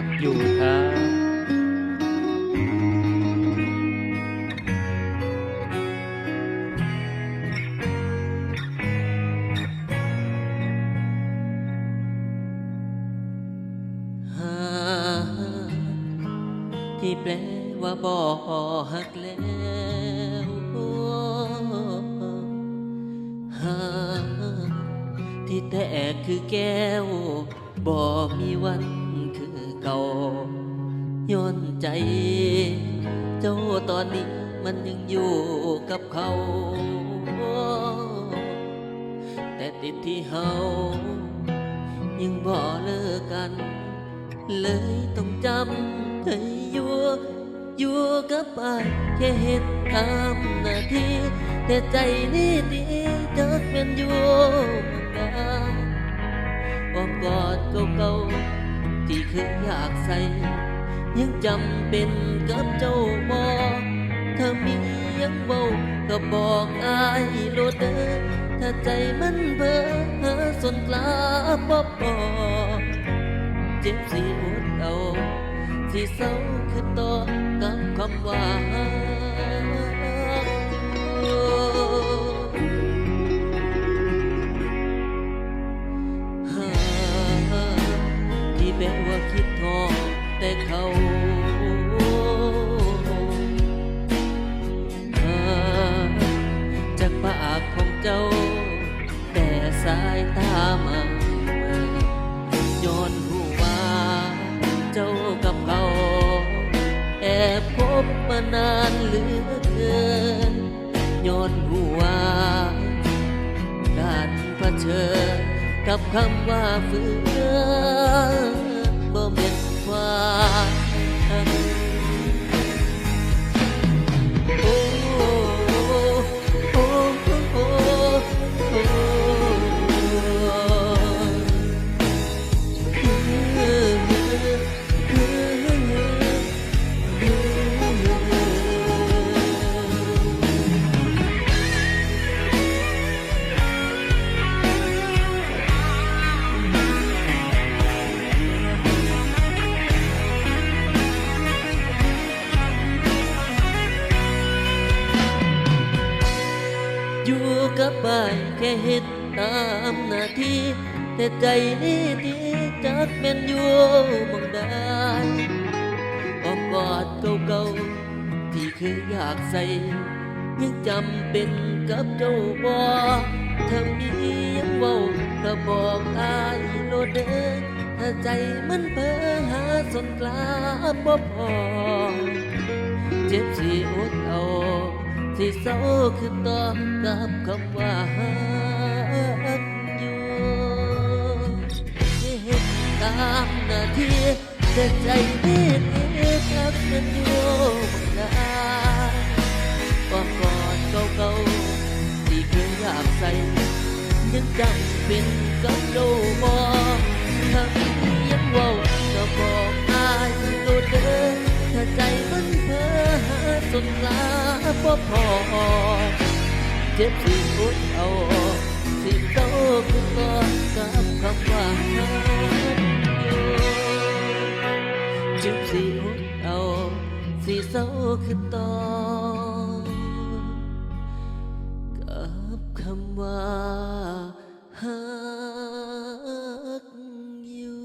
หักอยู่ครับหาที่แปลว่าบ่หักแล้วหาที่แตกคือแก้วบ่มีวันคือเก่าย้อนใจเจ้าตอนนี้มันยังอยู่กับเขาแต่ติดที่เฮายังบ่เลิกกันเลยต้องจำให้อยู่กับไปแค่เหตุตามหน้าที่แต่ใจนี่ดีจักเป็นอยู่มันได้อ้อมกอดเก่าๆที่เคยอยากใส่ยังจำเป็นกับเจ้าบ่ถ้ามียังเบาก็บอกอายโลดเด้อถ้าใจมันเพ้อหาสนกลาบ่พอเจ็บสิอดเอาสิเศร้าคือต่อกับคำว่าหาที่แปลว่าคิดทอดแต่เขาหาจากปากของเจ้าแต่สายตามาย้อนหูว่าเจ้ากับเขาแอบพบมานานเหลือเกินย้อนหูว่าการเผชิญกับคำว่าฝืนบ่แม่นความหักโอ้โอ้โอ้โอ้อยู่กับไปแค่เฮ็ดตามหน้าที่แต่ใจนี่ดีจักแม่นอยู่หมองได้อ้อมกอดเก่าๆที่เคยอยากใส่ยังจำเป็นกับเจ้าบ่ถ้ามียังเว้าก็บอกอายโลดเด้อถ้าใจมันเพ้อหาสนกลาบ่พอเจ็บสิอดเอาที่เศร้าคือต่อกับคำว่าหักอยู่ที่เห็นตามหน้าที่แต่ใจนี่นี่ทักมันอยู่บังได้ความกอดเก่าๆที่เคยอยากใส่ยังจำเป็นกับเจ้าบ่ถ้ามียังเว้าก็บอกอายโลดเด้อถ้าใจมันเพ้อหาสนลาบ่พอเจ็บสิอดเอาสิเศร้าคือก่อนกับคำว่าหักอยู่เจ็บสิอดเอาสิเศร้าคือตอนกับคำว่าหักอยู่